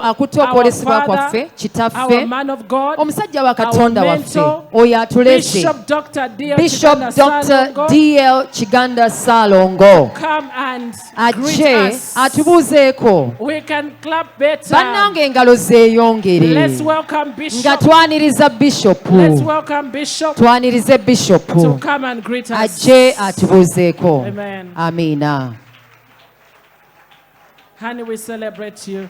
akutokolesebwa kwaffe kitaffe omusajja wa Katonda waffe oyo atulese Bishop Dr. D.L. Chiganda Salongo ajje atubuuzeeko bannange engalo zeeyongere nga twaniriza bishopu twanirize bishopu ajje atubuuzeeko. Amiina. Honey, we celebrate you.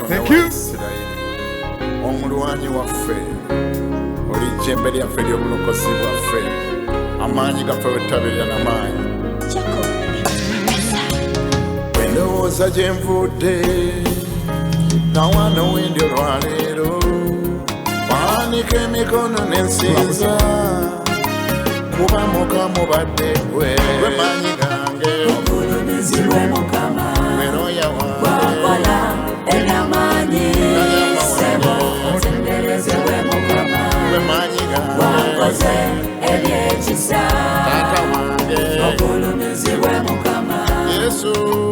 Thank you. Omulwanyi waffe oli jjembe lyaffe ly'obulokozi bwaffe amaanyi gaffe wettabeerera n'amaanyi bwe ndowooza gye nvudde na wano wendi olwaleero waanika emikono n'ensinza kuba Mukama obadde gwe maanyi gange ogulumizibwe Mukama wakola eby'amaanyi ssebo otenderezebwe Mukama wakoze eby'ekisa ogulumizibwe Mukama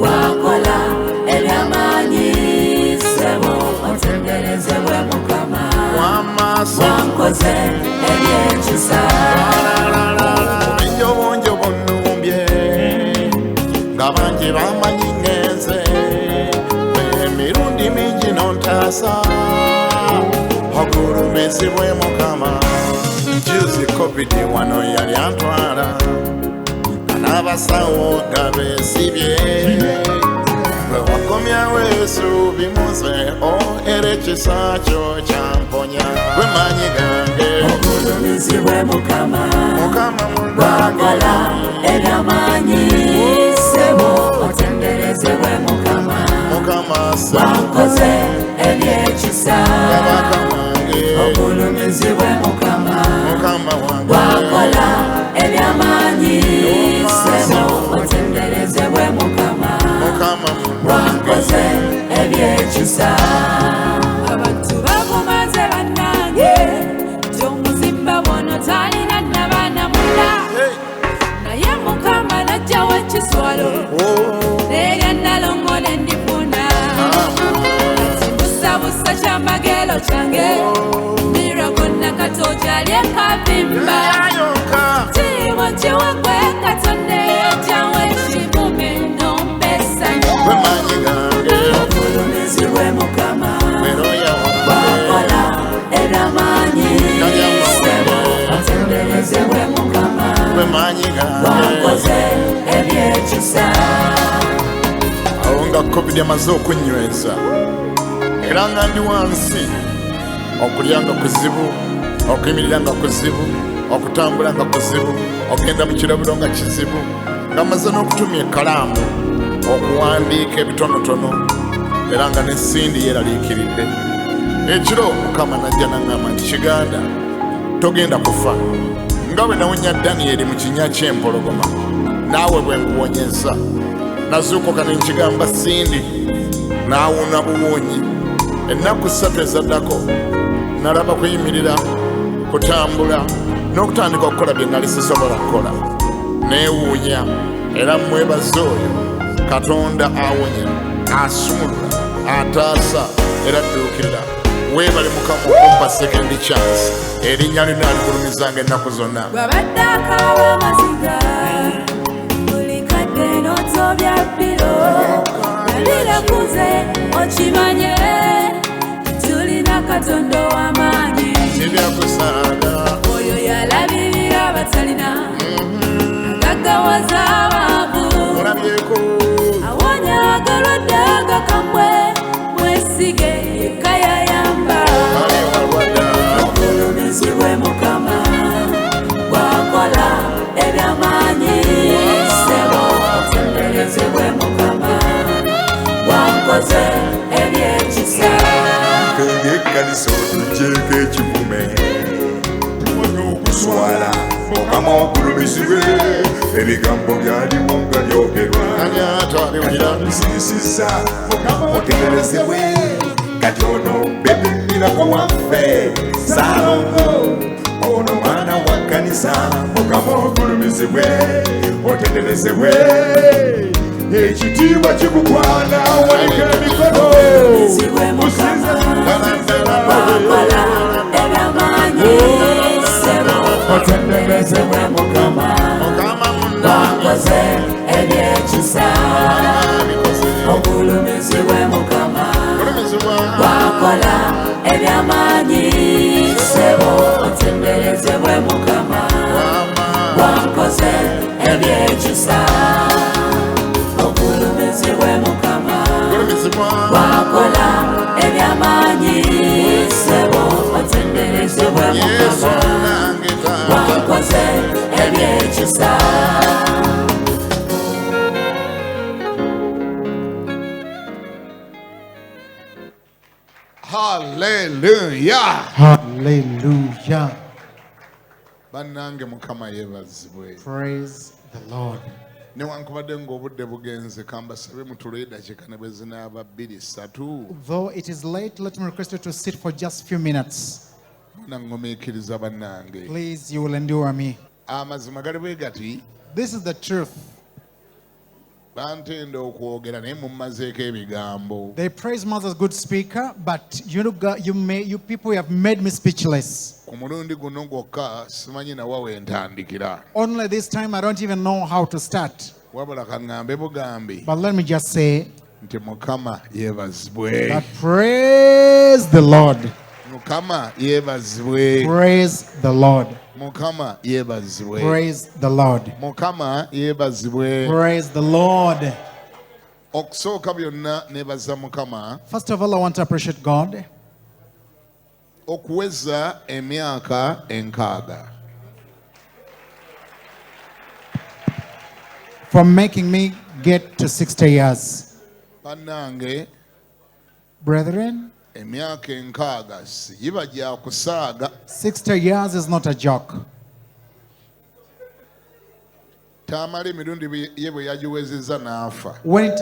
wakola eby'amaanyi ssebo otenderezebwe Mukama wakoze eby'ekisa obungi obunnumbye nga bangi bamanyi ngenze emirundi mingi n'ontaasa ogulumizibwe Mukama juzi covid wano yali antwala n'abasawo nga beesibye bwe wakomyawo essuubi muze era ekisa kyo kyamponya gwe maanyi gange ogulumizibwe Mukama wakola eby'amaanyi ssebo otenderezebwe Mukama wakoze eby'ekisa ogulumizibwe Mukama wakola eby'amaanyi ssebo otenderezebwe Mukama wakoze eby'ekisa abantu bakumaze bannange gy'omuzimba bwono talina n'abaana munda naye Mukama n'ajjawo ekiswalo leega nalongo ne ndifuna busabusa kyamagero kyange mirako nakatoja lyekavimba tiiwo kiwagwe Katonda eyajjawo ekibume n'ombesanyo ogulumizibwe Mukama wakola eby'amaanyi ssebo otenderezebwe Mukama wakoze eby'ekisa awo nga covid amaze okunyweza era nga ndi wansi okulya nga kuzibu okuyimirira nga kuzibu okutambula nga kuzibu okgenda mu kirabiro nga kizibu nga maze n'okutumya ekkalaamu okuwandiika ebitonotono era nga n'ensindi yeeraliikiridde ekiro Mukama najja naŋŋamba nti Kiganda togenda kufa nga bwe nawonya Danyeri mu kinnya ky'empologoma naawe bwe nkuwonyeza nazuukuka ne nkigamba Sindi naawuna buwunyi ennaku 3 ezaddako nalaba kuyimirira kutambula n'okutandika okukola bye nali sisobola kukola neewuunya era mwebaza oyo Katonda awonya asumulula ataasa era adduukirira weebale Mukama okumpa second chance erinnya lino alikulumizanga ennaku zonna wabadde akaaba amaziga buli kadde n'otobya bbiro nalirakuze okimanye tulina Katonda ow'amaanyi ebyakusaaga oyo yalabirira abatalina agaggawaza abaavu awonya agalwadde agakamwe mwesige yekka yayamba ogulumizibwe Mukama wakola eby'amaanyi ssebo otenderezebwe Mukama wakoze eby'ekisa ng'ekkanisa otuggyeko ekivume okuswala Mukama ogulumizibwe ebigambo byaliwo nga byogerwa bisirisiza Mukama otenderezebwe kati ono bebinira ku waffe Salongo ono mwana wa kkanisa ekisa mukama ogulumizibwe otenderezebwe ekitiibwa kikukwana wanike emikono musinze wakola ebyamaanyi ssebo otenderezebwe mukama wakoze ebyekisa ogulumizibwe mukama wakola ebyamaanyi ssebo otenderezebwe mukama wakoze ebyekisa ogulumizibwe mukama wakola ebyamaanyi ssebo otenderezebwe mukama wakoze ebyekisa. Hallelujah. Hallelujah. Bannange mukama yebazibwe. Praise the Lord. Newankubadde ng'obudde bugenze kambasabe mutuule eddakiika ne bwe zinaaba 2-3. Though it is late, let me request you to sit for just a few minutes. Nangumiikiriza bannange. Please, you will endure me. Amazima gali bwe gati. This is the truth. Bantenda okwogera naye mummazeeko ebigambo. They praise Mother's good speaker, but you people have made me speechless. Ku mulundi guno gwokka simanyi nawa we ntandikira. Only this time I don't even know how to start. Wabula kaŋŋambe bugambi But let me just say nti Mukama yeebazibwe. that praise the Lord. Mukama yeebazibwe. Praise the Lord. Mukama yeebazibwe. Praise the Lord. Mukama yeebazibwe. Praise the Lord. Okusooka byonna neebaza Mukama First of all, I want to appreciate God okuweza emyaka 6. for making me get to 60 years. Bannange Brethren, emyaka 6 sigiba gya kusaaga. 60 years is not a joke. Tamala emirundi ye bwe yagiwezezza n'afa. When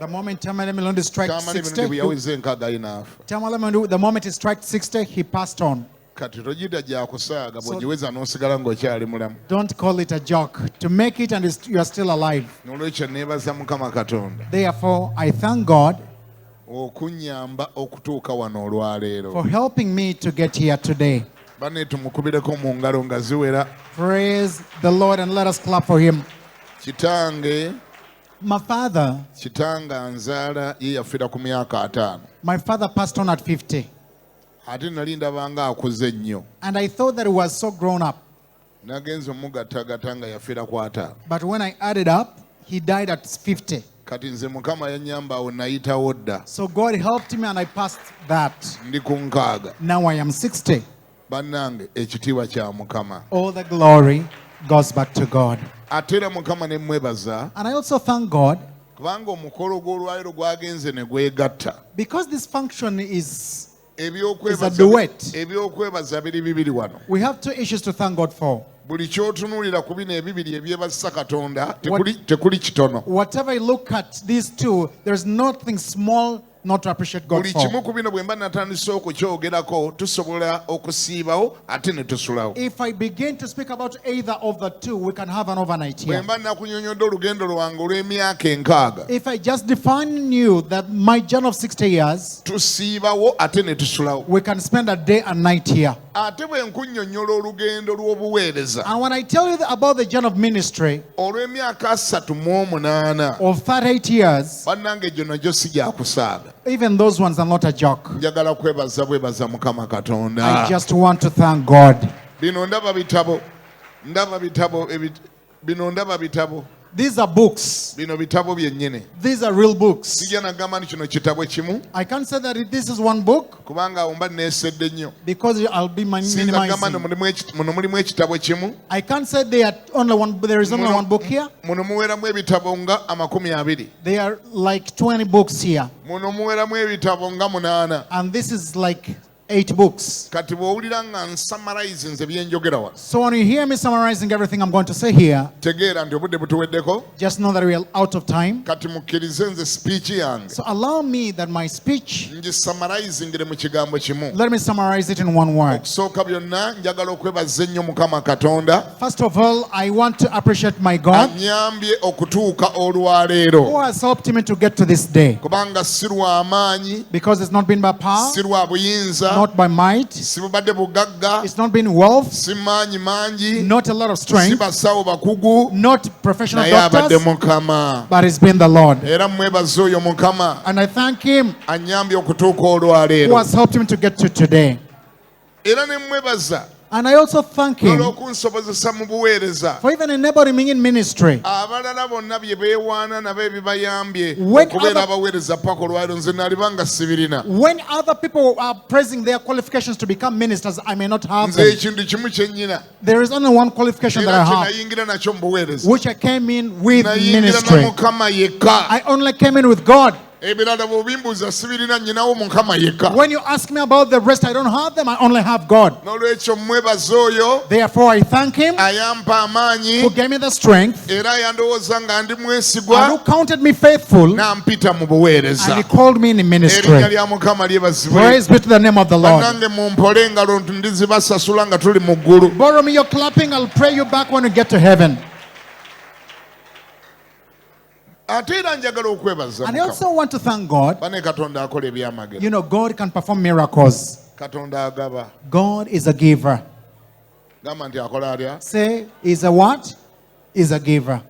the moment Tamale Melundi strikes Tamala 60, emirundi bwe yawezza 6 ye n'afa. the moment he strikes 60, he passed on. Kati togidda gya kusaaga bw'ogiweza n'osigala ng'okyali mulamu. Don't call it a joke. To make it and you are still alive. N'olwekyo neebaza Mukama Katonda Therefore, I thank God okunnyamba okutuuka wano olwaleero. for helping me to get here today. Banne tumukubireko mu ngalo nga ziwera. Praise the Lord and let us clap for him. Kitange My father nzaala ye yafiira ku myaka 5. My father passed on at 50. Ate nali ndabanga akuze nnyo. And I thought that he was so grown up. Nagenze omugattagatta nga yafiira ku 5. But when I added up, he died at 50. Kati nze Mukama yannyamba awo nayitawo dda. So God helped me and I passed that. Ndi ku 6. Now I am 60. Bannange ekitiibwa kya Mukama. All the glory goes back to God. Ate era Mukama ne mmwebaza And I also thank God kubanga omukolo gw'olwaleero gwagenze ne gwegatta. because this function is a Ebyokwebaza biri bibiri wano. we have 2 issues to thank God for. Buli ky'otunuulira ku bino ebibiri ebyebazisa Katonda tekuli kitono. Whatever I look at these 2, there's nothing small not to appreciate God Buli for. kimu ku bino bwe mba natandise okukyogerako tusobola okusiibawo ate ne tusulawo. If I begin to speak about either of the 2, we can have an overnight Bwe here. mba nakunyonyodde olugendo lwange olw'emyaka 6 If I just define you that my journey of 60 years, tusiibawo ate ne tusulawo. we can spend a day and night here. Ate bwe nkunnyonnyola olugendo lw'obuweereza And when I tell you about the journey of ministry olw'emyaka 38 of 38 years, bannange egyo nagyo si gya kusaaga. even those ones are not a joke. Njagala bwebaza Mukama Katonda. I just want to thank God. Bino ndaba bitabo. These are books. Bino bitabo byennyini. These are real books. Sijja nagamba nti kino kitabo kimu I can't say that this is one book kubanga awo mba neesedde nnyo. because I'll be Siyinza kugamba minimizing. muno mulimu ekitabo kimu. I can't say there is only one book here. Muno muweramu ebitabo nga 20. There are like 20 books here. Muno muweramu ebitabo nga 8. And this is like 8 books. Kati bw'owulira nga nsummarize nze bye njogera wa. So when you hear me summarizing everything I'm going to say here, Tegeera nti obudde butuweddeko. just know that we are out of time. Kati mukkirize nze speech yange. So allow me that my speech, Ngisummarizingire mu kigambo kimu. let me summarize it in one word. Okusooka byonna njagala okwebaza ennyo Mukama Katonda. First of all, I want to appreciate my God Anyambye okutuuka olwaleero. who has helped me to get to this day. Kubanga si lwa maanyi, Because it's not been by power, si lwa buyinza, not by might, si bubadde bugagga, it's not been wealth, si maanyi mangi, not a lot of si strength, basawo bakugu, not professional naye abadde doctors, Mukama. but it's been the Lord. Era mwebaza oyo Mukama And I thank Him anyambye okutuuka who olwaleero. has helped him to get to today. Era ne mwebaza And I also thank Him olw'okunsobozesa mu buweereza. for even enabling me in ministry. Abalala bonna bye beewaana nabo ebibayambye When okubeera other- abaweereza paka olwaleero nze naalibanga sibirina. When other people are praising their qualifications to become ministers, I may not have Nze them. ekintu kimu kye nnyina There is only one qualification that era I kye have, nayingira nakyo mu buweereza. which I came in with Nayingira na ministry. Mukama yekka. I only came in with God. Ebirala bw'obimbuuza sibirina nnyinawo Mukama yekka. When you ask me about the rest, I don't have them. I only have God. N'olwekyo mwebaza oyo Therefore, I thank Him ayampa amaanyi who gave me the strength era yandowooza nga ndi and who mwesigwa counted me faithful, n'ampita mu buweereza. and He called me in Erinnya ministry. lya Mukama lyebazibwe. Praise be to the name of the Lord. Bannange mumpole engalo ndizibasasula nga tuli mu ggulu. Borrow me your clapping. I'll pray you back when you get to heaven. Ate era njagala okwebaza And I Mukama. also want to thank God. Bane Katonda akola ebyamagero. You know, God can perform miracles. Katonda agaba. God is a giver. Gamba nti akola atya? Say, is a what? Is a giver.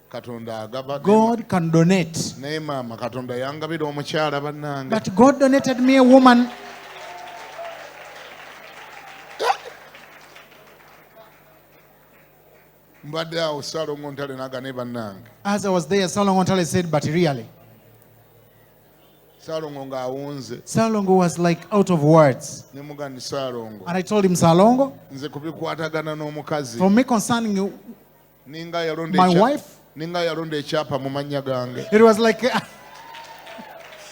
Katonda agaba. God can donate. Naye maama Katonda yangabira omukyala bannange. But God donated me a woman. Mbadde awo Ssaalongo Ntale n'agana bannange. As I was there, Salongo Ntale said, but really, Ssaalongo ng'awunze. Salongo was like out of words. Ne mugamba nti Ssaalongo. And I told him, Salongo, Nze kubikwatagana n'omukazi. for me concerning you, Ninga yalonda my ekya- wife, Ninga yalonda ekyapa mu mannya gange. it was like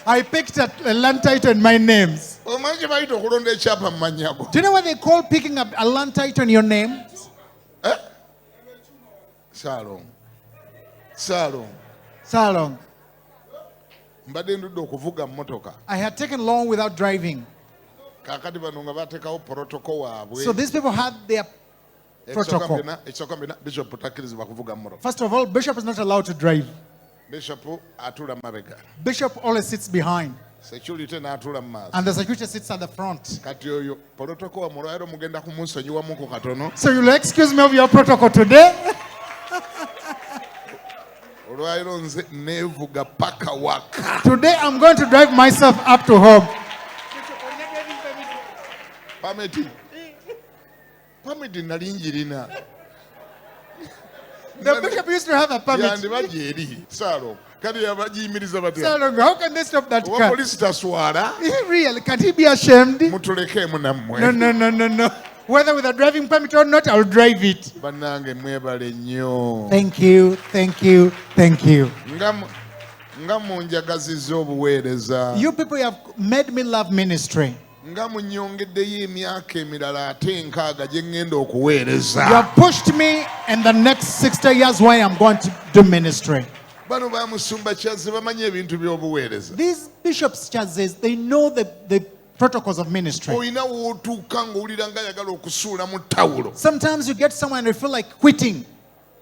I picked a land title in my names. Omanyi gye bayita okulonda ekyapa mu mannya go? Do you know what they call picking up a land title in your name? Ssaalongo. Ssaalongo. Salong. Mbadde ndudde okuvuga mmotoka. I had taken long without driving. Kaakati bano nga bateekawo protocol waabwe. So these people had their protocol. Ekisooka mbina Bishop takkirizibwa kuvuga mmotoka. First of all, Bishop is not allowed to drive. Bishop atuula mabega. Bishop always sits behind, Security n'atuula mu maaso. and the security sits at the front. Kati oyo protocol mu lwaleero mugenda kumusonyiwamuko katono. So you'll excuse me of your protocol today. Olwaleero nze neevuga paka waka. Today I'm going to drive myself up to home. Pameti nali njirina. The bishop used to have a permit. Yandibajja eri Ssaalongo. Kati yabagiyimiriza batya? Salong, how can they stop that Oba car? poliisi taswala Really? Can he be ashamed? mutulekeemu nammwe. No. Whether with a driving permit or not, I'll drive it. Bannange mwebale nnyo. Thank you. Nga munjagazizza obuweereza. You people have made me love ministry. Nga munnyongeddeyo emyaka emirala ate nkaaga gye ŋŋenda You okuweereza. have pushed me in the next 60 years why I'm going to do ministry. Bano ba Musumba Kyazze bamanyi ebintu by'obuweereza. These bishops' churches, they know the protocols of ministry. Olina w'otuuka ng'owulira nga ayagala okusuula mu ttawulo. Sometimes you get somewhere and you feel like quitting.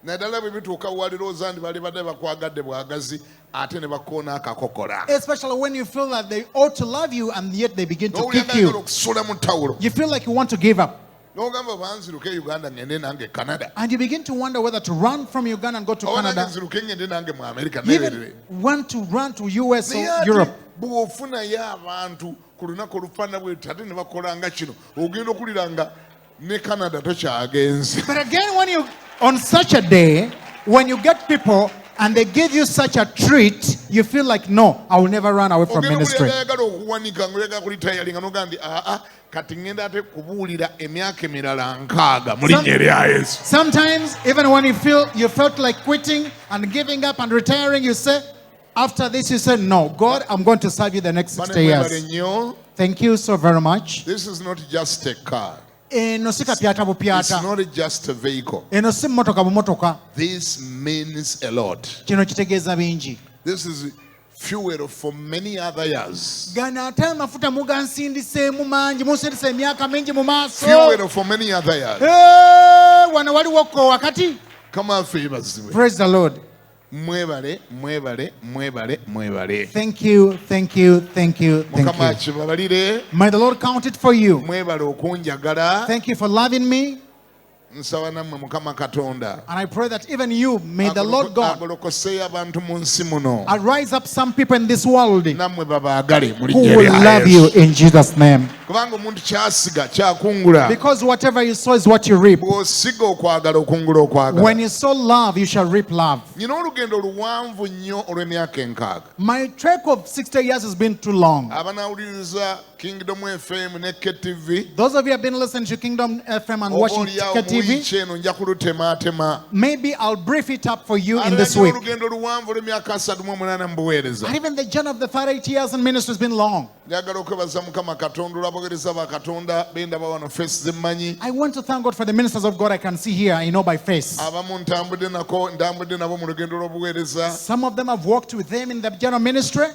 Naddala bwe bituuka walirooza ndi bali badde bakwagadde bwagazi ate ne bakoona akakokola. Especially when you feel that they ought to love you and yet they begin to N'owulira kick nga ayagala you. okusuula mu ttawulo. You feel like you want to give up. N'ogamba banziruke Uganda ngende nange Canada. And you begin to wonder whether to run from Uganda and go to Oba nange Canada. nziruke ngende nange mu America You neerere. even want to run to US Naye or ate Europe. bw'ofunayo abantu ku lunaku olufaana bwe ate ne bakola nga kino ogenda okulira nga ne Canada tokyagenze. But again, when you, on such a day, when you get people and they give you such a treat, you feel like, no, I will never run away from Ogenda ministry. okulira ayagala okuwanika ng'oyagala kulitayalinga n'ogamba nti kati ngenda ate kubuulira emyaka emirala nkaaga mu linnya erya Yesu. Sometimes, even when you felt like quitting and giving up and retiring, you say, After this, you said, no, God, I'm going to serve you the next 60 years. Thank you so very much. This is not just a car. It's not just a vehicle. This means a lot. This is fuel for many other years. Fuel for many other years. Come on, favors. Praise the Lord. Mwebale. Thank you. Thank you. May the Lord count it for you. Thank you for loving me. And I pray that even you, may the Lord God arise up some people in this world who will love you in Jesus' name. Because whatever you sow is what you reap. When you sow love, you shall reap love. My trek of 60 years has been too long. Kingdom FM ne KTV. Those of you have been listening to Kingdom FM and watching KTV, maybe I'll brief it up for you in this week. And even the journey of the 38 years in ministry has been long. I want to thank God for the ministers of God I can see here, I know by face. Some of them have walked with them in the general ministry.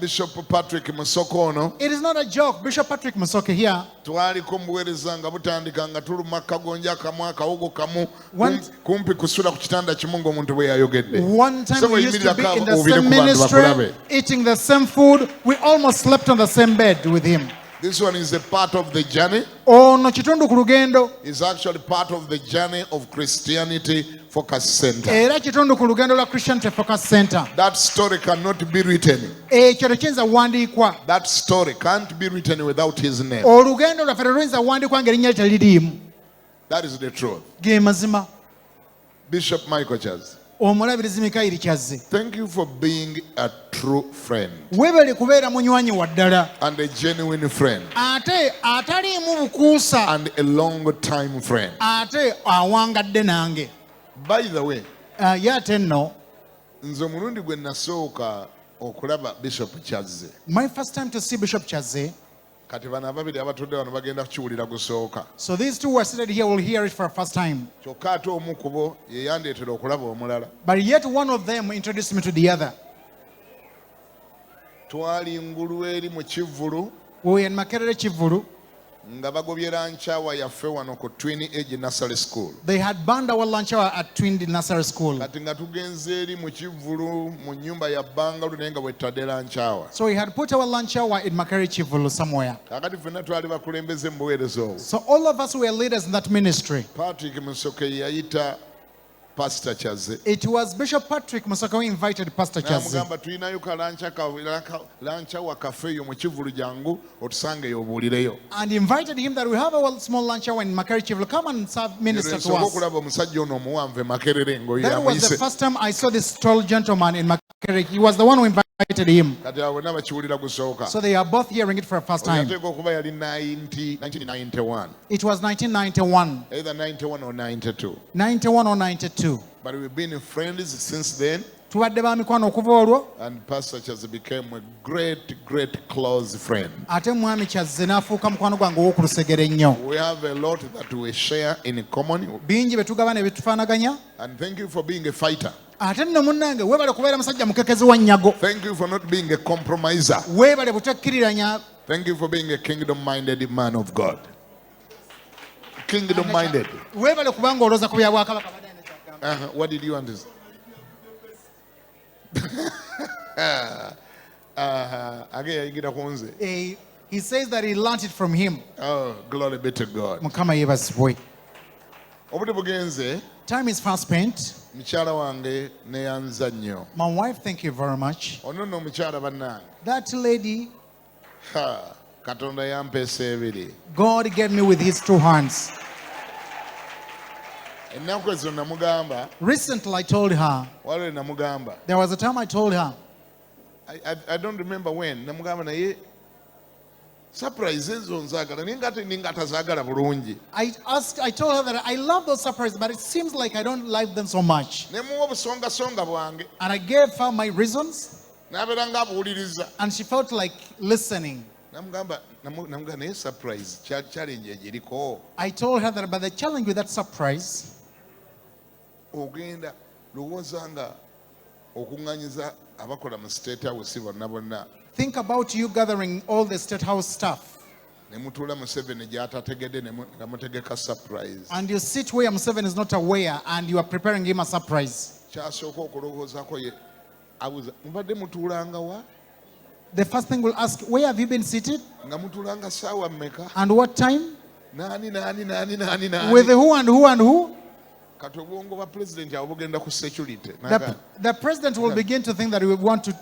Bishop Patrick Musoko. It is not a joke. Bishop Patrick Musoke here. One time we used to be in the same ministry, eating the same food. We almost slept on the same bed with him. This one is a part of the journey. It's actually part of the journey of Christianity Focus Center. That story cannot be written. That story can't be written without his name. That is the truth. Bishop Michael Chaz. Thank you for being a true friend and a genuine friend and a long time friend. By the way, my first time to see Bishop Chazze. So these two who are seated here will hear it for the first time. But yet one of them introduced me to the other. We were in Makerere Chivuru. They had banned our lunch hour at Twin Nursery School. So we had put our lunch hour in Makerere Chivuru somewhere. So all of us were leaders in that ministry. Pastor Chazze. It was Bishop Patrick Musoke who invited Pastor Chazze. And invited him that we have a small lunch hour in Makerere Chivuru. Come and serve, minister to us. That was the first time I saw this tall gentleman in Makerere. He was the one who invited him. So they are both hearing it for the first time. It was 1991. Either 91 or 92. 91 or 92. But we've been friends since then. And Pastor Chazze became a great close friend. We have a lot that we share in common. And thank you for being a fighter. Thank you for not being a compromiser. Thank you for being a kingdom-minded man of God. Kingdom-minded. What did you understand? He says that he learned it from him. Oh, glory be to God. Time is fast spent. My wife, thank you very much. That lady, God gave me with his two hands. Recently I told her, there was a time I told her, I don't remember when. surprises onzagala ningate ningatazagala bulungi. I told her that I love those surprises, but it seems like I don't like them so much. Nemuwa obusonga songa bwange. And I gave her my reasons. N'abeera ng'abuwuliriza. And she felt like listening. Namugamba naye surprise challenge egiriko. I told her that by the challenge with that surprise, ogenda lowooza nga okuŋŋanyiza abakola mu State House bonna bonna. Think about you gathering all the State House staff. Ne mutuula Museveni gy'atategedde ne mutegeka surprise. And you sit where Museveni is not aware and you are preparing him a surprise. Kyasooka okulowoozaako ye abuuza mubadde mutuulanga wa? The first thing we'll ask, where have you been seated? Nga mutuulanga ssaawa mmeka? And what time? Naani. With who and who and who? Kati obwongo bwa president abo bugenda ku security. The president will begin to think that we want to...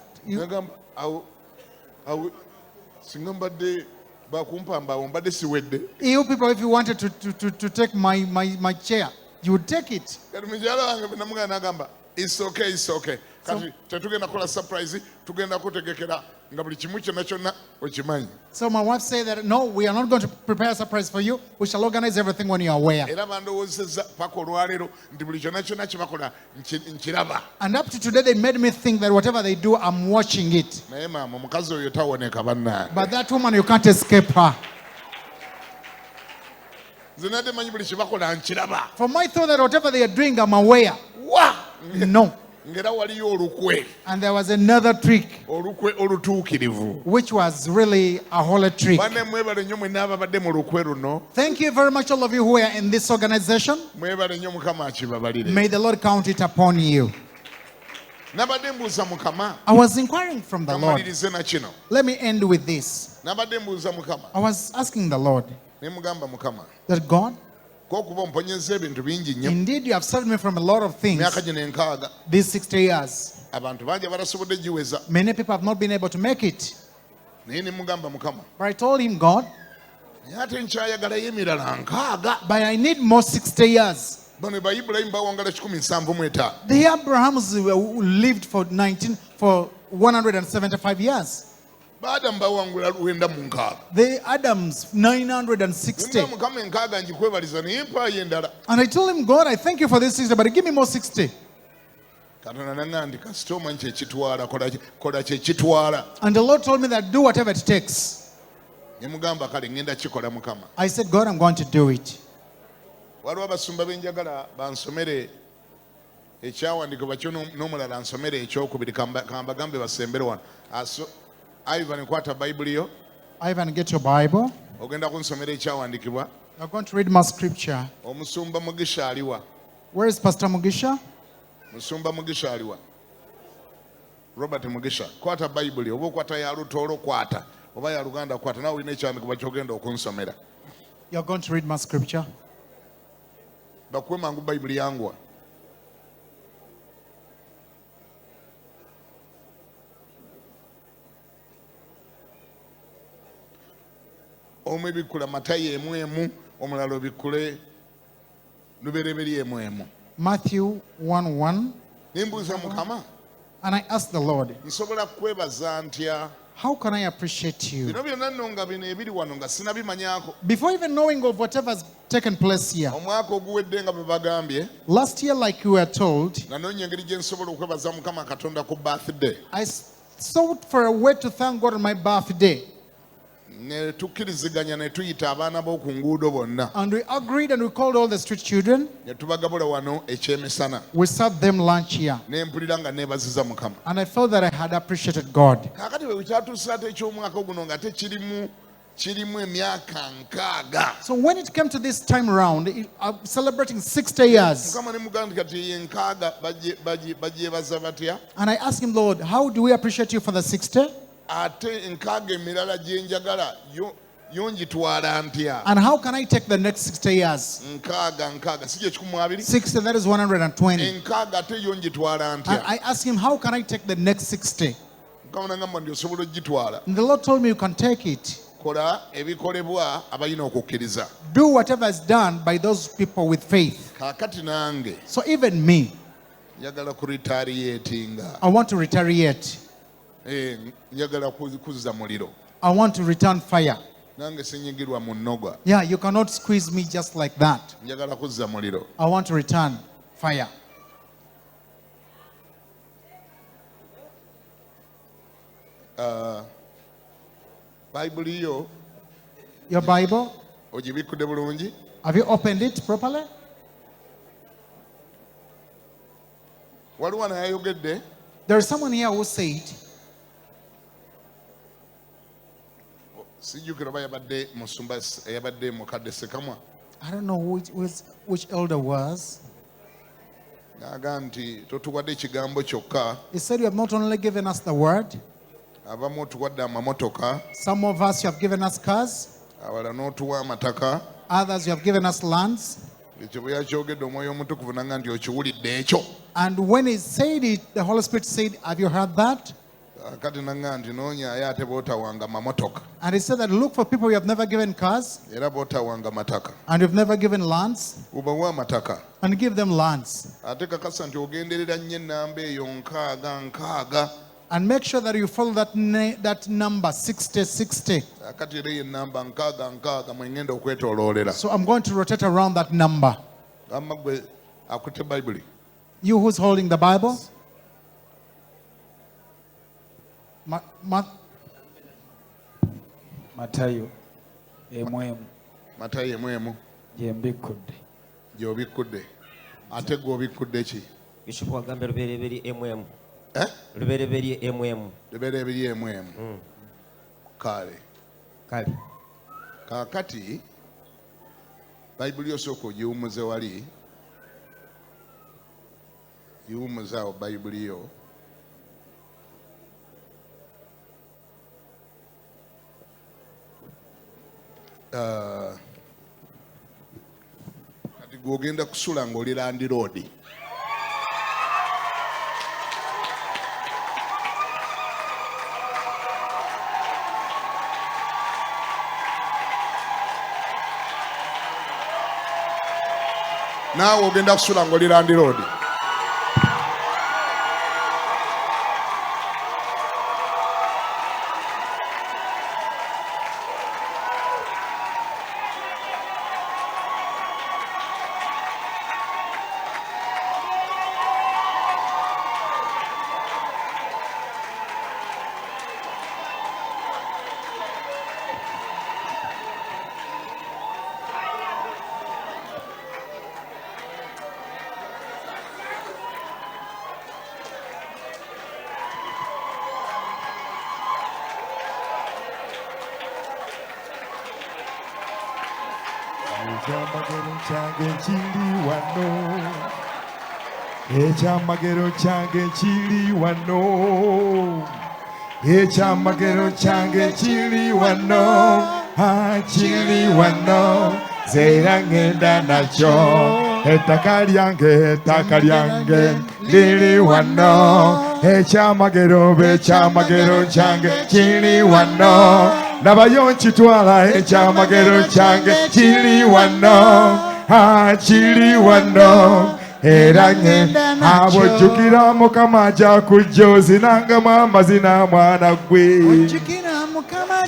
Singa mbadde bakumpamba awo mbadde siwedde. You people, if you wanted to take my chair, you would take it. Kati mukyala wange namugamba n'agamba it's okay. Kati tetugenda kukola surprise, tugenda kutegekera nga buli kimu kyonna kyonna okimanyi. So my wife said that no, we are not going to prepare a surprise for you. We shall organize everything when you are aware. Era bandowoozezza paka olwaleero nti buli kyonna kyonna kye bakola nkiraba. And up to today they made me think that whatever they do, I'm watching it. Naye maama omukazi oyo tawoneka bannange. But that woman, you can't escape her. Nze nadde manyi buli kye bakola nkiraba. For my thought that whatever they are doing, I'm aware. Wa! No. Ngera waliyo olukwe. And there was another trick. Olukwe olutuukirivu. Which was really a holy trick. Banne mwebale nnyo mwenna ababadde mu lukwe luno. Thank you very much all of you who are in this organization. Mwebale nnyo Mukama akibabalire. May the Lord count it upon you. Nabadde mbuuza Mukama. I was inquiring from the Lord. Kamalirize na kino. Let me end with this. Nabadde mbuuza Mukama. I was asking the Lord. Ne mugamba Mukama. That God, Kokuba mponyezza ebintu bingi nnyo. indeed you have saved me from a lot of things. Myaka gino enkaaga. These 60 years. Abantu bangi abatasobodde giweza. Many people have not been able to make it. Naye ne mugamba Mukama. But I told him, God, Naye ate nkyayagalayo emirala nkaaga. but I need more 60 years. Bano ba Ibulayimu bawangala 175. The Abrahams lived for 175 years. Baadamu bawangula 9 The Adams 960. Mukama enkaaga ngikwebaliza naye mpaayo endala. And I told him, God, I thank you for this 60, but give me more 60. Katonda naŋŋamba kasita omanyi kyekitwala kola kyekitwala. And the Lord told me that do whatever it takes. Ne mugamba kale ŋŋenda kikola Mukama. I said, God, I'm going to do it. Waliwo abasumba benjagala bansomere ekyawandiikibwa kyo n'omulala ansomere ekyokubiri kambagambe basembere wano. Ivan, kwata Bayibuli yo. Ivan, get your Bible. Ogenda kunsomera ekyawandiikibwa. You're going to read my scripture. Omusumba Mugisha aliwa. Where is Pastor Mugisha? Musumba Mugisha aliwa. Robert Mugisha. Kwata Bayibuli. Oba okwata ya Lutoolo kwata. Oba ya Luganda kwata. Nawe olina ekyawandiikibwa ky'ogenda okunsomera. You're going to read my scripture. Bakuwe mangu Bayibuli yanguwa. Omu ebikkula Matayo emu omulala obikkule Lubereberye emu. Matthew 1:1. Ne mbuuza Mukama. And I asked the Lord, nsobola kwebaza ntya? how can I appreciate you? Bino byonna nno nga bino ebiri wano nga sinabimanyaako. Before even knowing of whatever's taken place here. Omwaka oguwedde nga bwe bagambye. Last year, like you were told, nanoonya engeri gye nsobola okwebaza Mukama Katonda ku birthday. I sought for a way to thank God on my birthday. Ne tukkiriziganya ne tuyita abaana b'oku nguudo bonna. And we agreed and we called all the street children. Ne tubagabula wano ekyemisana. We served them lunch here. Ne mpulira nga neebaziza Mukama. And I felt that I had appreciated God. Kaakati bwe kyatuusa ate eky'omwaka guno nga tekirimu emyaka 6. So when it came to this time around, celebrating 60 years. Mukama ne mugamba kati ye 6 bagyebaza batya? And I asked him, Lord, how do we appreciate you for the 60? Ate 6 emirala gye njagala yongitwala ntya? And how can I take the next 60 years? 6 si gye 12? 60, that is 120. 6 ate yongitwala And ntya? I asked him, how can I take the next 60? Mukama n'agamba nti osobola ogitwala. And the Lord told me, you can take it. Kola ebikolebwa abalina okukkiriza. Do whatever is done by those people with faith. Kaakati nange So even me, njagala kuritaliatinga. I want to retaliate. Njagala kuzza muliro. I want to return fire. Yeah, you cannot squeeze me just like that. I want to return fire. Your Bible? Have you opened it properly? There is someone here who said, I don't know which elder was. He said, you have not only given us the word, some of us you have given us cars, others you have given us lands. And when he said it, the Holy Spirit said, have you heard that? And he said that look for people you have never given cars, and you've never given lands, and give them lands. And make sure that you follow that number 60-60. So I'm going to rotate around that number. You who's holding the Bible? Matayo emwemu jembikudde gyobikudde ate gwe obikudde ki Bishop wagambe lubereberye emwemu lubereberye emwemu kale kakati Bayibuli yosooka ogiwumuze wali giwumuze awo Bayibuli yo kati gwogenda kusula ng'oli landiroodi naawe ogenda kusula ng'oli landiroodi Ekyamagero kyange kiri wano ekyamagero kyange kiri wano kiri wano zera ngenda nakyo ettaka lyange liri wano ekyamagero kyange kiri wano nabayo nkitwala ekyamagero kyange kiri wano era ngenda abojjukira Mukama gy'akujja ozinangamu amazina mwana gwe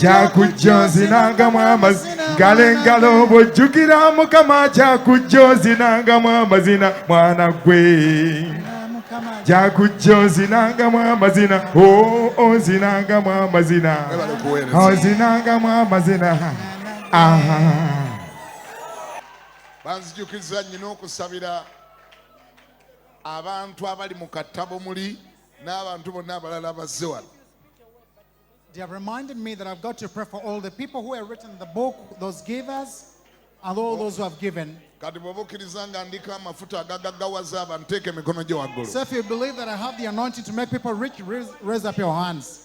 gy'akujja ozinangamu amazina ngalo bojjukira Mukama gy'akujja ozinangamu amazina mwana gwe gy'akujja ozinangamu amazina ozinangamu amazina banzijukiriza nnyo okusabira abantu abali mu katabo muli n'abantu bonna abalala bazze wano. They have reminded me that I've got to pray for all the people who have written the book, those givers, and all those who have given. So if you believe that I have the anointing to make people rich, raise up your hands.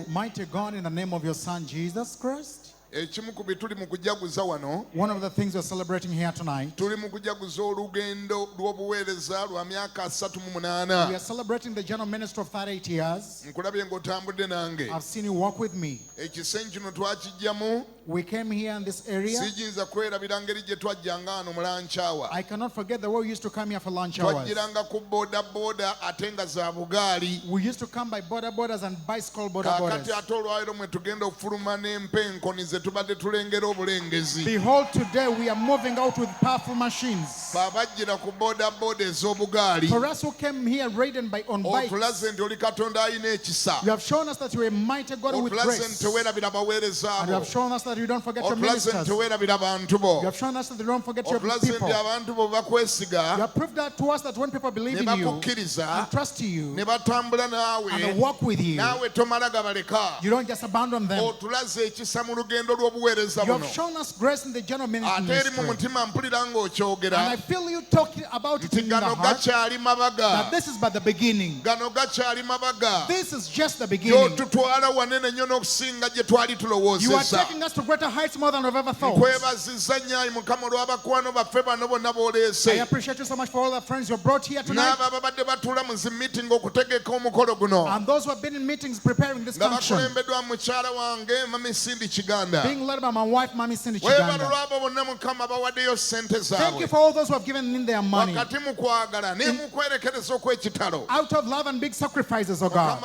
Mighty God, in the name of your Son Jesus Christ, One of the things we're celebrating here tonight, we are celebrating the general ministry of 38 years. I've seen you walk with me. We came here in this area. I cannot forget the way we used to come here for lunch hours. We used to come by border borders and bicycle border borders. Behold, today we are moving out with powerful machines. For us who came here ridden on bikes, you have shown us that you are a mighty God with grace. And you have shown us that you don't forget your ministers. You have shown us that you don't forget your people. You have proved that to us that when people believe in you and trust you and they walk with you, you don't just abandon them. You have shown us grace in the general ministry. And I feel you talking about it in the heart, that this is but the beginning. This is just the beginning. You are taking us to greater heights more than we've ever thought. I appreciate you so much for all the friends you brought here tonight. And those who have been in meetings preparing this function, being led by my wife, Mami Cindy Chiganda. Thank you for all those who have given in their money. Out of love and big sacrifices, oh God.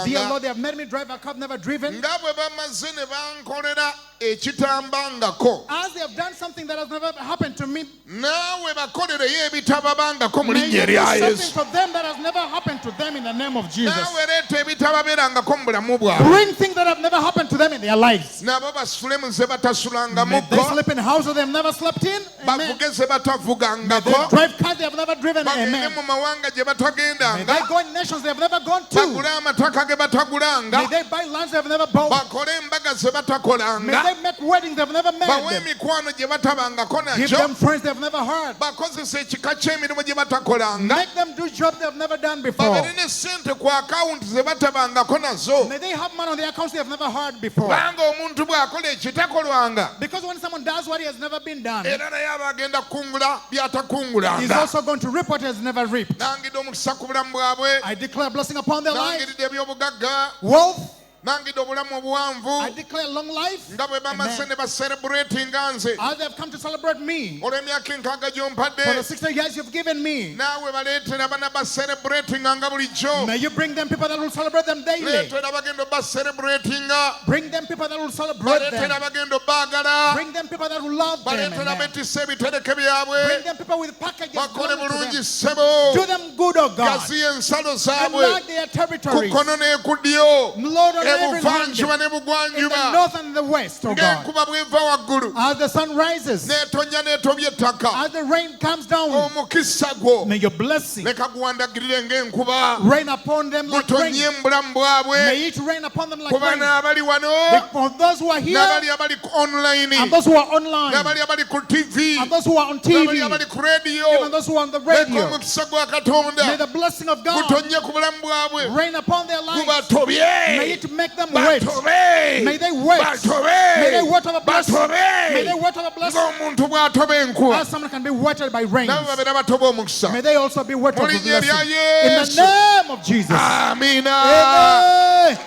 Dear Lord, they have made me drive a car I've never driven. As they have done something that has never happened to me, may you do something for them that has never happened to them in the name of Jesus. Bring things that have never happened to them in their lives. May they sleep in houses they have never slept in. Amen. May they drive cars they have never driven. Amen. May they go in nations they have never gone to. May they buy lands they have never bought. May they make weddings they've never made. Give them friends they've never heard. Make them do jobs they've never done before. May they have money on their accounts they've never heard before. Because when someone does what he has never been done, he's also going to reap what he has never reaped. I declare blessing upon their lives, wealth. I declare long life. As they have come to celebrate me for the 60 years you've given me, may you bring them people that will celebrate them daily. Bring them people that will celebrate them. Bring them people that will love them. Bring them people with packages. Do them good, oh God. Enlarge their territories. Lord, in the north and the west, oh God. As the sun rises, as the rain comes down, may your blessing rain upon them like rain. May it rain upon them like rain. For those who are here and those who are online and those who are on TV, even those who are on the radio, may the blessing of God rain upon their lives. May it make them wait. May they wait. May they wait for the blessing. May they wait for the blessing. As someone can be watered by rain, may they also be watered for the blessing. In the name of Jesus. Amen.